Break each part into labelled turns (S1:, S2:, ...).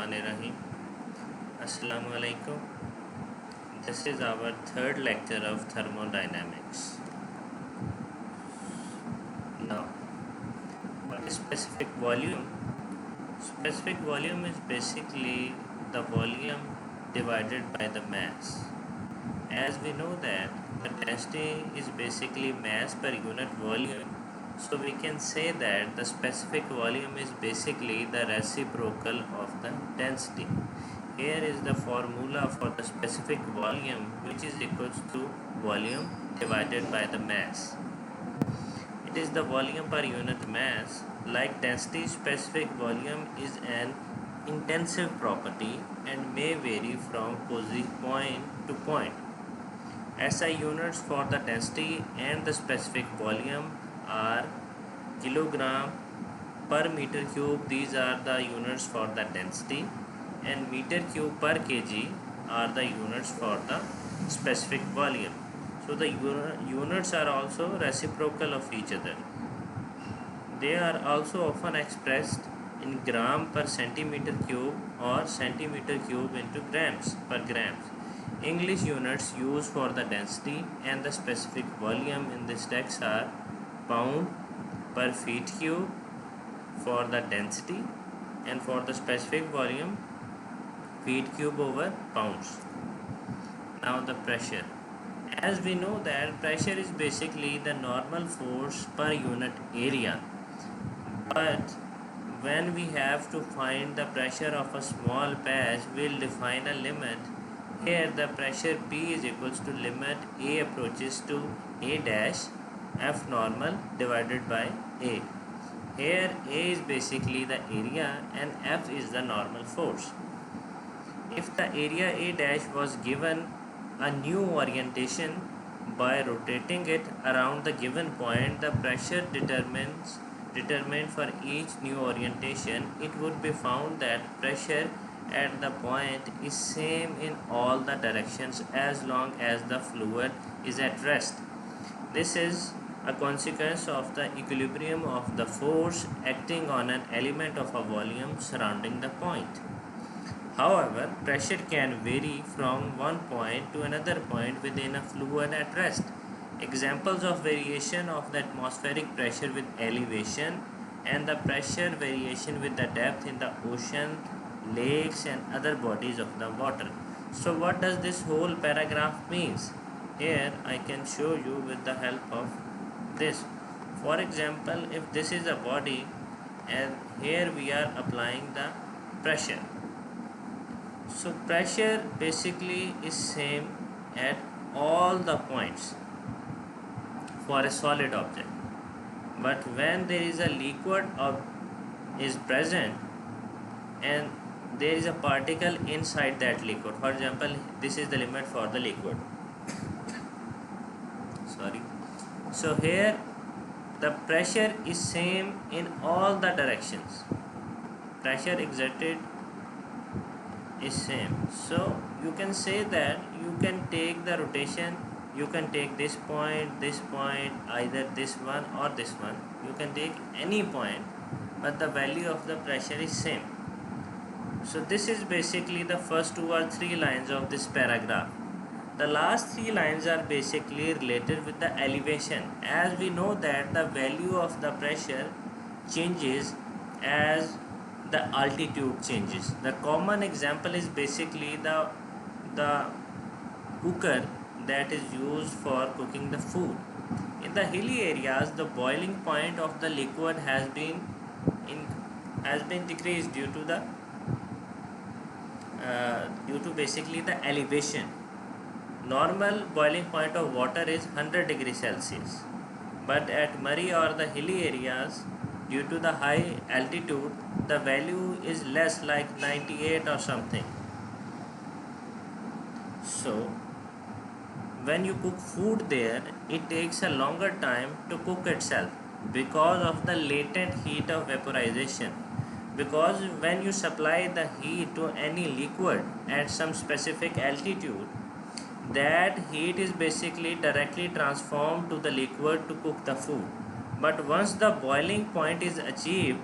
S1: Bismillahirrahmanirrahim. Assalamu alaikum. This is our third lecture of thermodynamics. Now, what is specific volume? Specific volume is basically the volume divided by the mass. As we know that the density is basically mass per unit volume, so we can say that the specific volume is basically the reciprocal of the density. Here is the formula for the specific volume, which is equals to volume divided by the mass. It is the volume per unit mass. Like density, specific volume is an intensive property and may vary from point to point. SI units for the density and the specific volume are kilogram per meter cube. These are the units for the density, and meter cube per kg are the units for the specific volume. So the units are also reciprocal of each other. They are also often expressed in gram per centimeter cube or centimeter cube into grams per grams. English units used for the density and the specific volume in this text are pound per feet cube for the density, and for the specific volume feet cube over pounds. Now the pressure. As we know that pressure is basically the normal force per unit area, but when we have to find the pressure of a small patch, we'll define a limit. Here the pressure P is equals to limit A approaches to A dash F normal divided by A. Here A is basically the area and F is the normal force. If the area A dash was given a new orientation, by rotating it around the given point, the pressure determined for each new orientation, it would be found that pressure at the point is same in all the directions as long as the fluid is at rest. This is a consequence of the equilibrium of the force acting on an element of a volume surrounding the point. However, pressure can vary from one point to another point within a fluid at rest. Examples of variation of the atmospheric pressure with elevation and the pressure variation with the depth in the ocean, lakes and other bodies of the water. So what does this whole paragraph means? Here I can show you with the help of this. For example, if this is a body and here we are applying the pressure. So pressure basically is same at all the points for a solid object, but when there is a liquid is present and there is a particle inside that liquid, for example this is the limit for the liquid, so here the pressure is same in all the directions, pressure exerted is same. So you can say that you can take the rotation, you can take this point, either this one or this one, you can take any point, but the value of the pressure is same. So this is basically the first 2 or 3 lines of this paragraph. The last 3 lines are basically related with the elevation. As we know that the value of the pressure changes as the altitude changes. The common example is basically the cooker that is used for cooking the food. In the hilly areas, the boiling point of the liquid has been decreased due to basically the elevation. Normal boiling point of water is 100 degrees Celsius, but at Murray or the hilly areas, due to the high altitude, the value is less, like 98 or something. So when you cook food there, it takes a longer time to cook itself because of the latent heat of vaporization. Because when you supply the heat to any liquid at some specific altitude, that heat is basically directly transformed to the liquid to cook the food. But once the boiling point is achieved,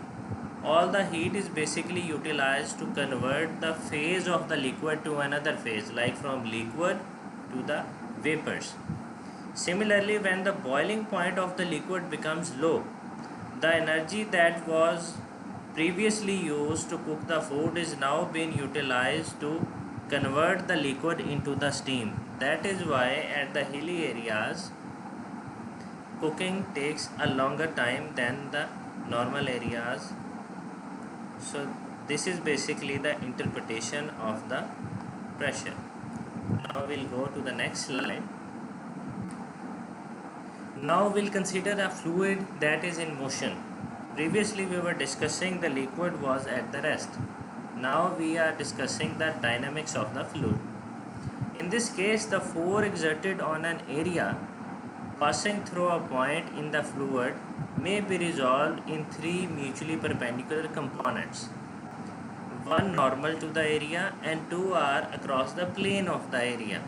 S1: all the heat is basically utilized to convert the phase of the liquid to another phase, like from liquid to the vapors. Similarly, when the boiling point of the liquid becomes low, the energy that was previously used to cook the food is now being utilized to convert the liquid into the steam. That is why at the hilly areas cooking takes a longer time than the normal areas. So this is basically the interpretation of the pressure. Now we'll go to the next slide. Now we'll consider a fluid that is in motion. Previously we were discussing the liquid was at the rest. Now we are discussing the dynamics of the fluid. In this case, the force exerted on an area passing through a point in the fluid may be resolved in three mutually perpendicular components. One normal to the area and two are across the plane of the area.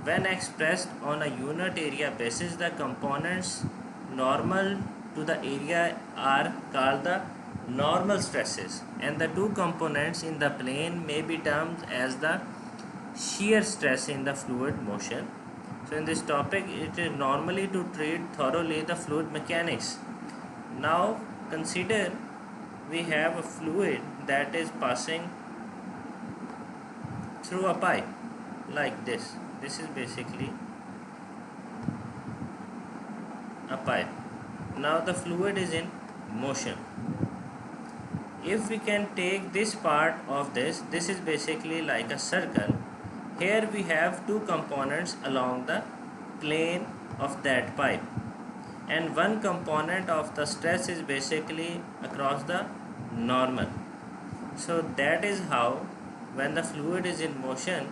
S1: When expressed on a unit area basis, the components normal to the area are called the normal stresses, and the two components in the plane may be termed as the shear stress in the fluid motion. So in this topic, it is normally to treat thoroughly the fluid mechanics. Now consider we have a fluid that is passing through a pipe like this. This is basically a pipe. Now the fluid is in motion. If we can take this part of this is basically like a circle. Here we have two components along the plane of that pipe, and one component of the stress is basically across the normal. So that is how when the fluid is in motion,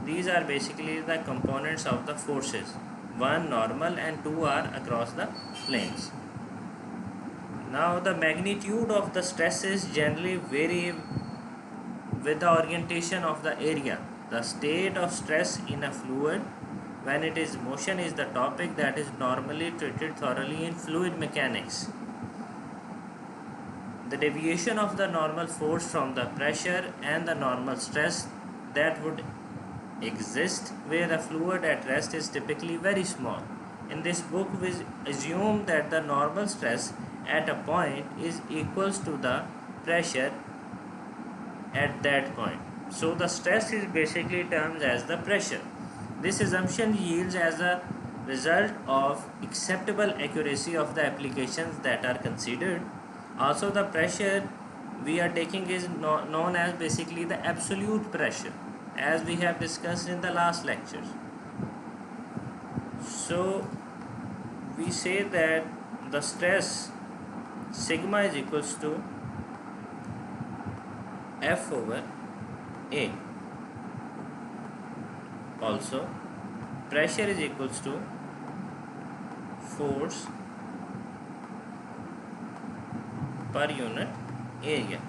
S1: these are basically the components of the forces. One normal and two are across the planes. Now the magnitude of the stresses generally vary with the orientation of the area. The state of stress in a fluid when it is motion is the topic that is normally treated thoroughly in fluid mechanics. The deviation of the normal force from the pressure and the normal stress that would exist where a fluid at rest is typically very small. In this book, we assume that the normal stress at a point is equals to the pressure at that point. So the stress is basically termed as the pressure. This assumption yields as a result of acceptable accuracy of the applications that are considered. Also the pressure we are taking is known as basically the absolute pressure, as we have discussed in the last lectures. So we say that the stress sigma is equals to F over A. Also pressure is equals to force per unit area.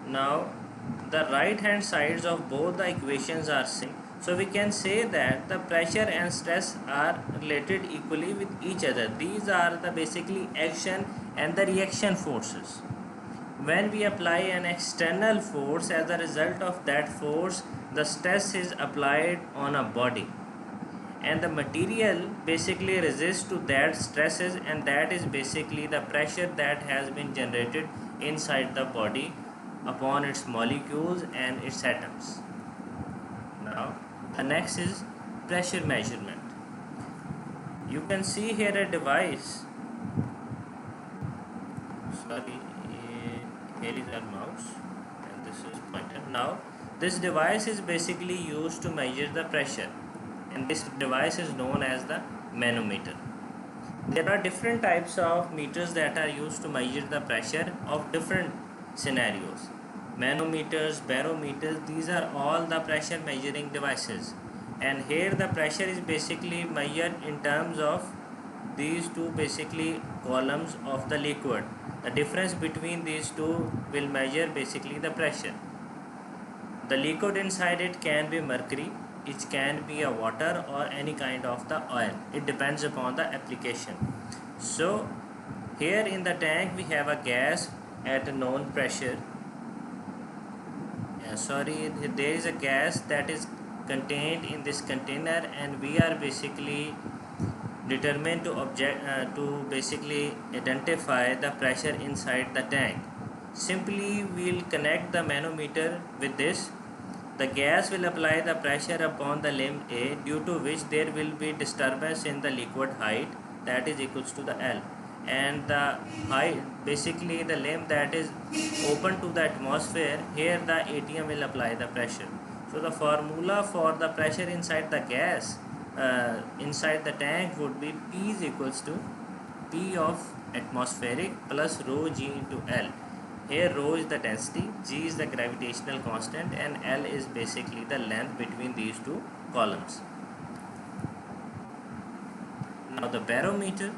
S1: Now the right hand sides of both the equations are same, so we can say that the pressure and stress are related equally with each other. These are the basically action and the reaction forces. When we apply an external force, as a result of that force the stress is applied on a body, and the material basically resists to that stresses, and that is basically the pressure that has been generated inside the body upon its molecules and its atoms. Now the next is pressure measurement. You can see here a device. Sorry, here is our mouse and this is pointer. Now this device is basically used to measure the pressure, and this device is known as the manometer. There are different types of meters that are used to measure the pressure of different scenarios. Manometers, barometers, these are all the pressure measuring devices, and here the pressure is basically measured in terms of these two basically columns of the liquid. The difference between these two will measure basically the pressure. The liquid inside it can be mercury, it can be a water or any kind of the oil. It depends upon the application. So Here in the tank we have a gas at a known pressure. There is a gas that is contained in this container, and we are basically determined to basically identify the pressure inside the tank. Simply we'll connect the manometer with this. The gas will apply the pressure upon the limb A, due to which there will be disturbance in the liquid height, that is equals to the L, and the height, basically the limb that is open to the atmosphere, here the ATM will apply the pressure. So the formula for the pressure inside the gas inside the tank would be P is equals to P of atmospheric plus rho G into L. Here rho is the density, G is the gravitational constant, and L is basically the length between these two columns. Now the barometer.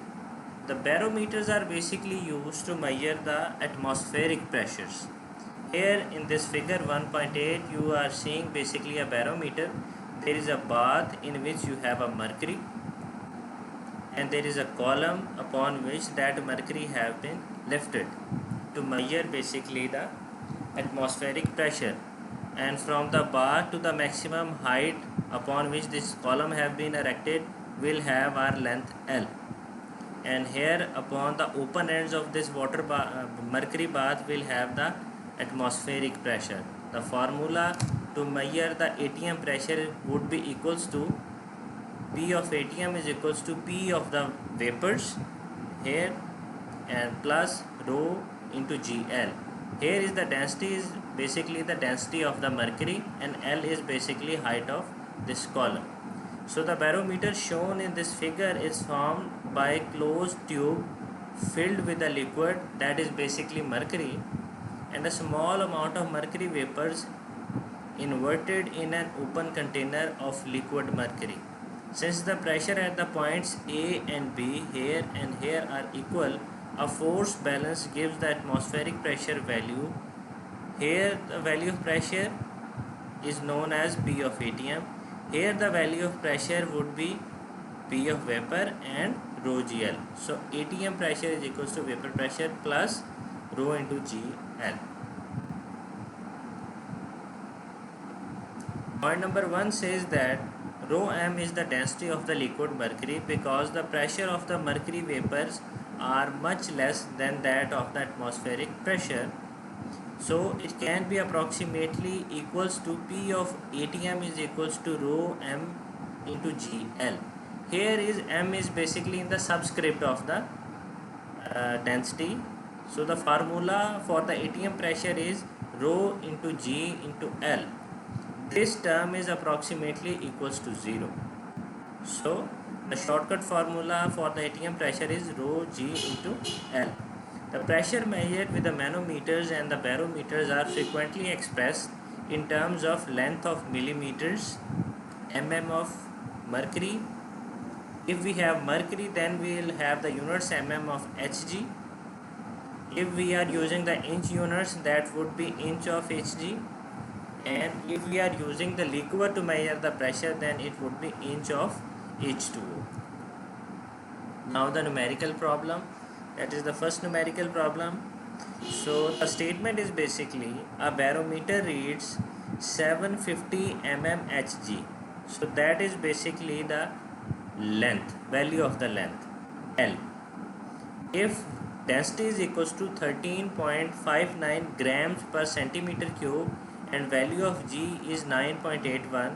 S1: The barometers are basically used to measure the atmospheric pressures. Here in this figure 1.8 you are seeing basically a barometer. There is a bath in which you have a mercury, and there is a column upon which that mercury have been lifted to measure basically the atmospheric pressure. And from the bar to the maximum height upon which this column have been erected will have our length L. And here upon the open ends of this mercury bath will have the atmospheric pressure. The formula to measure the ATM pressure would be equals to P of ATM is equals to P of the vapors here, and plus rho into GL. Here is the density, is basically the density of the mercury, and L is basically height of this column. So the barometer shown in this figure is formed by a closed tube filled with a liquid that is basically mercury, and a small amount of mercury vapors inverted in an open container of liquid mercury. Since the pressure at the points A and B here and here are equal, a force balance gives the atmospheric pressure value. Here the value of pressure is known as P of ATM. Here the value of pressure would be P of vapor and rho GL. So ATM pressure is equals to vapor pressure plus rho into GL. Point number 1 says that rho m is the density of the liquid mercury, because the pressure of the mercury vapors are much less than that of the atmospheric pressure. So it can be approximately equals to P of ATM is equals to rho m into GL. Here is m is basically in the subscript of the density. So the formula for the ATM pressure is rho into G into L. This term is approximately equals to 0. So the shortcut formula for the ATM pressure is rho G into L. The pressure measured with the manometers and the barometers are frequently expressed in terms of length of millimeters, mm of mercury. If we have mercury, then we will have the units mm of Hg. If we are using the inch units, that would be inch of Hg. And if we are using the liquid to measure the pressure, then it would be inch of H2O. Now the numerical problem, that is the first numerical problem. So the statement is basically a barometer reads 750 mm Hg. So that is basically the length, value of the length L. If density is equals to 13.59 grams per centimeter cube and value of G is 9.81,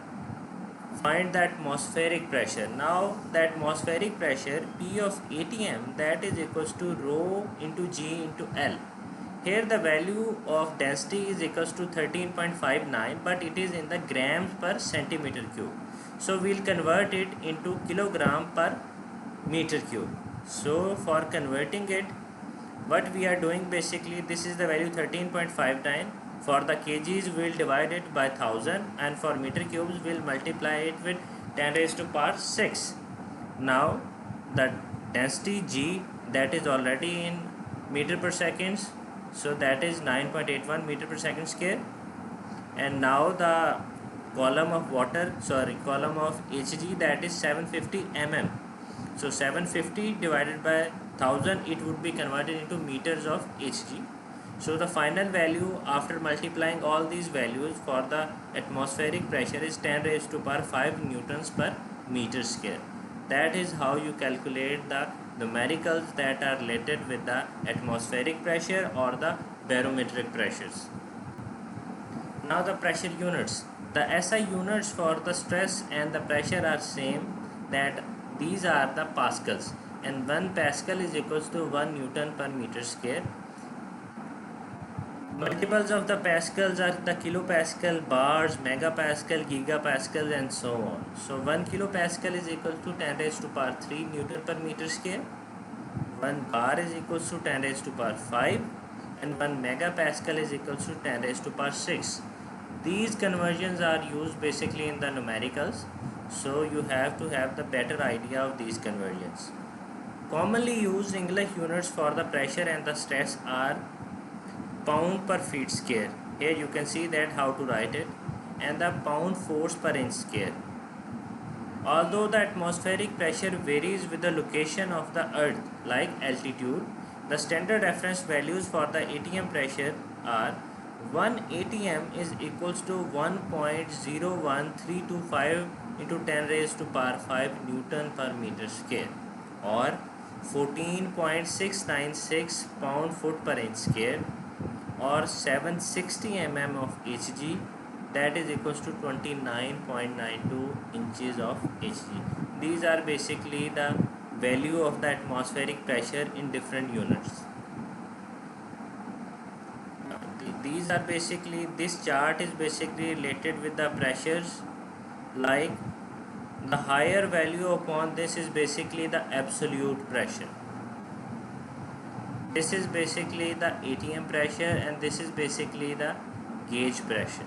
S1: find the atmospheric pressure. Now the atmospheric pressure P of ATM, that is equals to rho into G into L. Here the value of density is equals to 13.59, but it is in the grams per centimeter cube. So we will convert it into kilogram per meter cube. So for converting it, what we are doing basically, this is the value 13.59. For the kgs we will divide it by 1000, and for meter cubes we will multiply it with 10 raised to power 6. Now the density G, that is already in meter per seconds, so that is 9.81 meter per second square. And now the column of Hg, that is 750 mm. So 750 divided by 1000 it would be converted into meters of Hg. So the final value after multiplying all these values for the atmospheric pressure is 10 raised to power 5 newtons per meter square. That is how you calculate the numericals that are related with the atmospheric pressure or the barometric pressures. Now the pressure units. The SI units for the stress and the pressure are same, that these are the pascals, and 1 pascal is equals to 1 newton per meter square. Multiples of the pascals are the kilopascal, bars, megapascal, gigapascal and so on. So 1 kilopascal is equal to 10 raised to power 3 newton per meter square. 1 bar is equals to 10 raised to power 5 and 1 megapascal is equals to 10 raised to power 6. These conversions are used basically in the numericals, so you have to have the better idea of these conversions. Commonly used English units for the pressure and the stress are pound per feet square. Here you can see that how to write it, and the pound force per inch square. Although the atmospheric pressure varies with the location of the earth, like altitude, the standard reference values for the ATM pressure are 1 ATM is equals to 1.01325 into 10 raised to power 5 Newton per meter square, or 14.696 pound foot per inch square, or 760 mm of Hg, that is equals to 29.92 inches of Hg. These are basically the value of the atmospheric pressure in different units. These are basically, this chart is basically related with the pressures, like the higher value upon this is basically the absolute pressure. This is basically the ATM pressure and this is basically the gauge pressure.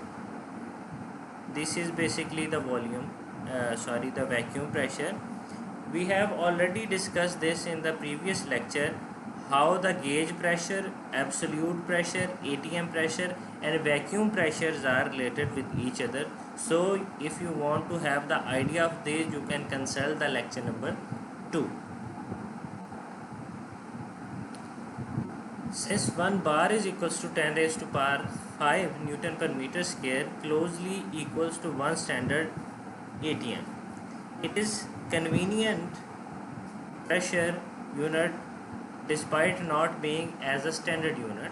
S1: This is basically the the vacuum pressure. We have already discussed this in the previous lecture, how the gauge pressure, absolute pressure, ATM pressure and vacuum pressures are related with each other. So if you want to have the idea of this, you can consult the lecture number 2. Since 1 bar is equals to 10 raised to power 5 Newton per meter square, closely equals to 1 standard ATM. It is convenient pressure unit despite not being as a standard unit.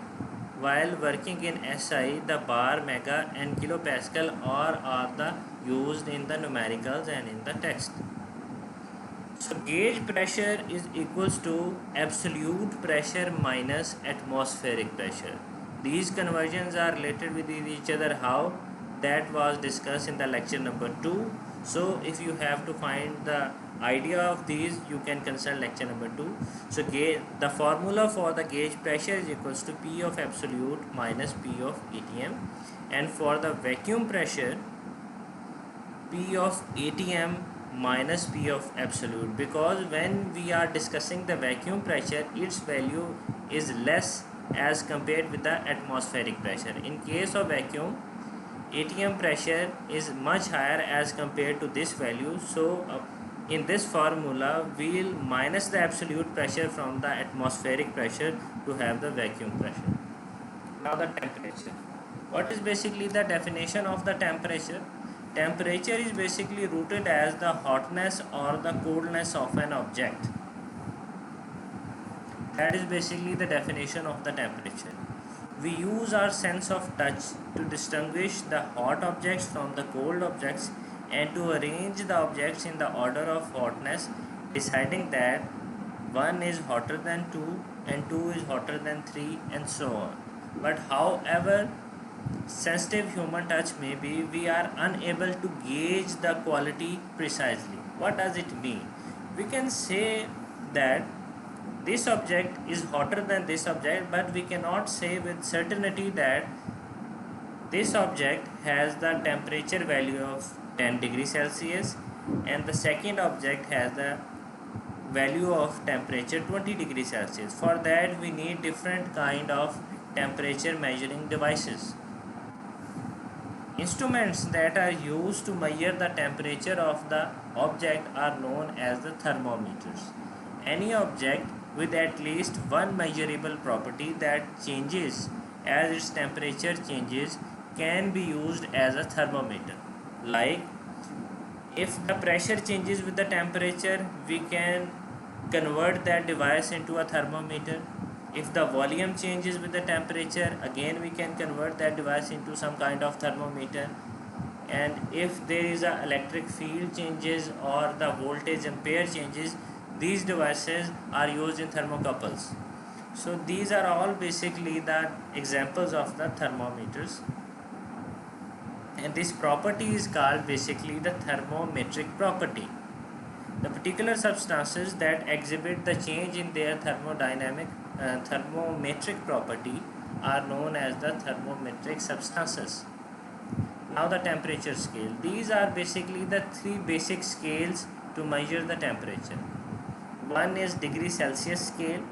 S1: While working in SI, the bar, mega and kilopascal are the used in the numericals and in the text. So gauge pressure is equals to absolute pressure minus atmospheric pressure. These conversions are related with each other. How? That was discussed in the lecture number 2. So if you have to find the idea of these, you can consult lecture number 2. So the formula for the gauge pressure is equals to P of absolute minus P of ATM, and for the vacuum pressure, P of ATM minus P of absolute, because when we are discussing the vacuum pressure, its value is less as compared with the atmospheric pressure. In case of vacuum, ATM pressure is much higher as compared to this value. So in this formula we will minus the absolute pressure from the atmospheric pressure to have the vacuum pressure. Now the temperature. What is basically the definition of the temperature? Temperature is basically rooted as the hotness or the coldness of an object. That is basically the definition of the temperature. We use our sense of touch to distinguish the hot objects from the cold objects and to arrange the objects in the order of hotness, deciding that 1 is hotter than 2 and 2 is hotter than 3 and so on. But however sensitive human touch may be, we are unable to gauge the quality precisely. What does it mean? We can say that this object is hotter than this object, but we cannot say with certainty that this object has the temperature value of 10 degrees Celsius and the second object has the value of temperature 20 degrees Celsius. For that we need different kind of temperature measuring devices. Instruments that are used to measure the temperature of the object are known as the thermometers. Any object with at least one measurable property that changes as its temperature changes can be used as a thermometer. Like, if the pressure changes with the temperature, we can convert that device into a thermometer. If the volume changes with the temperature, again we can convert that device into some kind of thermometer. And if there is a electric field changes or the voltage ampere changes, these devices are used in thermocouples. So these are all basically the examples of the thermometers, and this property is called basically the thermometric property. The particular substances that exhibit the change in their thermometric property are known as the thermometric substances. Now the temperature scale. These are basically the three basic scales to measure the temperature. One is degree Celsius scale,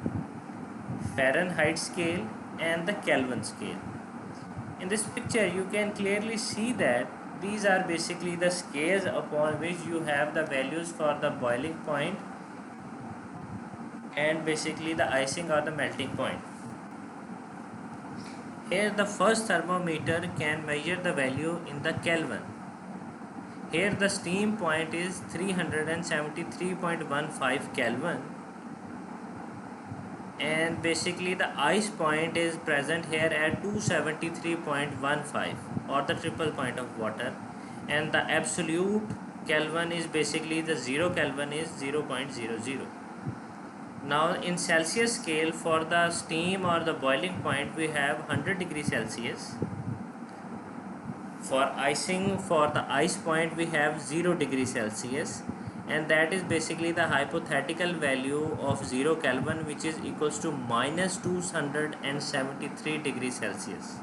S1: Fahrenheit scale, and the Kelvin scale. In this picture you can clearly see that these are basically the scales upon which you have the values for the boiling point and basically the icing or the melting point. Here the first thermometer can measure the value in the Kelvin. Here the steam point is 373.15 Kelvin, and basically the ice point is present here at 273.15, or the triple point of water, and the absolute Kelvin is basically the 0 Kelvin is 0.00. Now in Celsius scale, for the steam or the boiling point we have 100 degrees Celsius. For icing, for the ice point we have 0 degrees Celsius, and that is basically the hypothetical value of 0 Kelvin, which is equals to minus 273 degrees Celsius.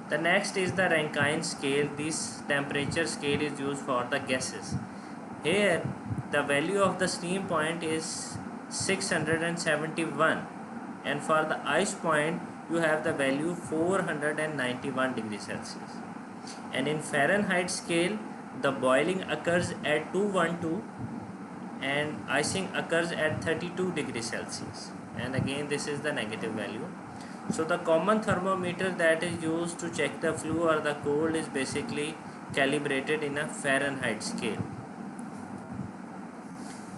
S1: The next is the Rankine scale. This temperature scale is used for the gases. Here the value of the steam point is 671, and for the ice point you have the value 491 degrees Celsius. And in Fahrenheit scale, the boiling occurs at 212 and icing occurs at 32 degrees Celsius, and again this is the negative value. So the common thermometer that is used to check the flu or the cold is basically calibrated in a Fahrenheit scale.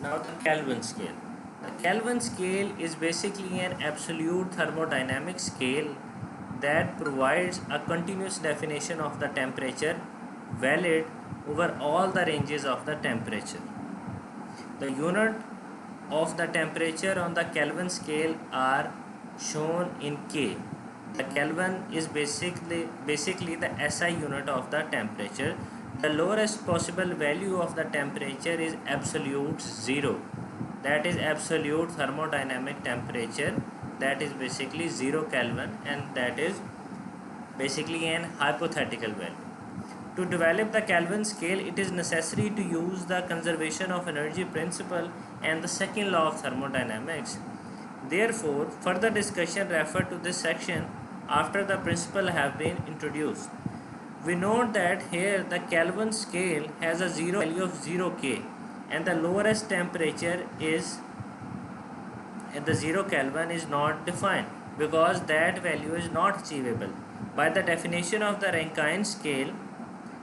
S1: Now the Kelvin scale. The Kelvin scale is basically an absolute thermodynamic scale that provides a continuous definition of the temperature valid over all the ranges of the temperature. The unit of the temperature on the Kelvin scale are shown in K. The Kelvin is basically the SI unit of the temperature. The lowest possible value of the temperature is absolute 0. That is absolute thermodynamic temperature, that is basically 0 Kelvin, and that is basically an hypothetical value. To develop the Kelvin scale, it is necessary to use the conservation of energy principle and the second law of thermodynamics. Therefore, further discussion refer to this section after the principle have been introduced. We note that here the Kelvin scale has a zero value of 0 K, and the lowest temperature is at the 0 Kelvin is not defined because that value is not achievable. By the definition of the Rankine scale,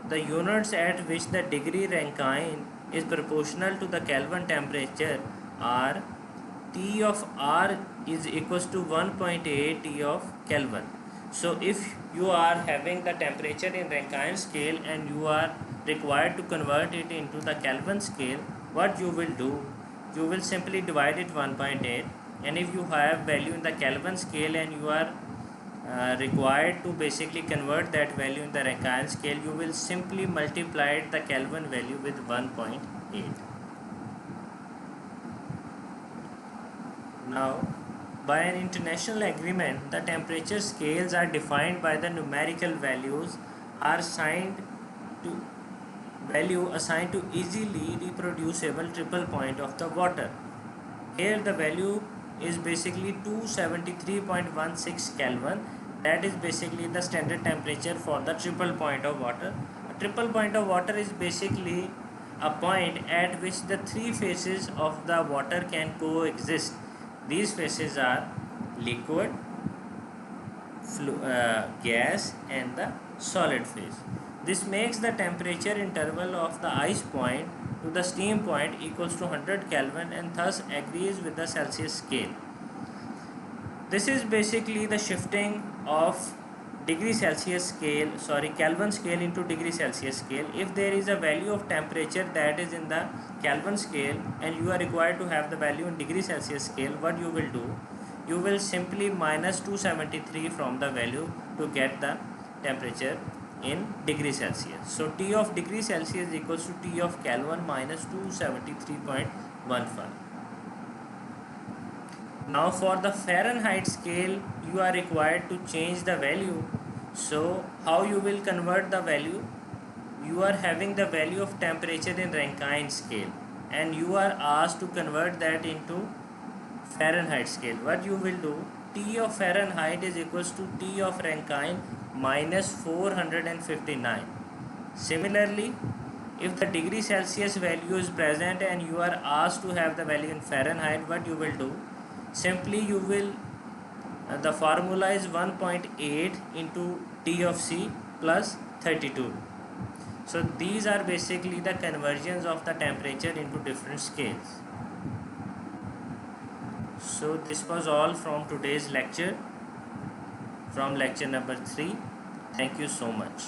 S1: the units at which the degree Rankine is proportional to the Kelvin temperature are T of R is equals to 1.8 T of Kelvin. So if you are having the temperature in Rankine scale and you are required to convert it into the Kelvin scale, what you will do? You will simply divide it 1.8, and if you have value in the Kelvin scale and you are required to basically convert that value in the Rankine scale, you will simply multiply the Kelvin value with 1.8. Now, by an international agreement, the temperature scales are defined by the numerical values are assigned to easily reproducible triple point of the water. Here the value is basically 273.16 Kelvin. That is basically the standard temperature for the triple point of water. A triple point of water is basically a point at which the three phases of the water can coexist. These phases are liquid, gas and the solid phase. This makes the temperature interval of the ice point to the steam point equals to 100 Kelvin and thus agrees with the Celsius scale. This is basically the shifting of Kelvin scale into degree Celsius scale. If there is a value of temperature that is in the Kelvin scale and you are required to have the value in degree Celsius scale, what you will do? You will simply minus 273 from the value to get the temperature in degree Celsius. So T of degree Celsius equals to T of Kelvin minus 273.15. Now for the Fahrenheit scale, you are required to change the value. So how you will convert the value? You are having the value of temperature in Rankine scale and you are asked to convert that into Fahrenheit scale. What you will do? T of Fahrenheit is equals to T of Rankine minus 459. Similarly, if the degree Celsius value is present and you are asked to have the value in Fahrenheit, what you will do? Simply you will, the formula is 1.8 into T of C plus 32. So these are basically the conversions of the temperature into different scales. So this was all from today's lecture, from lecture number 3. Thank you so much.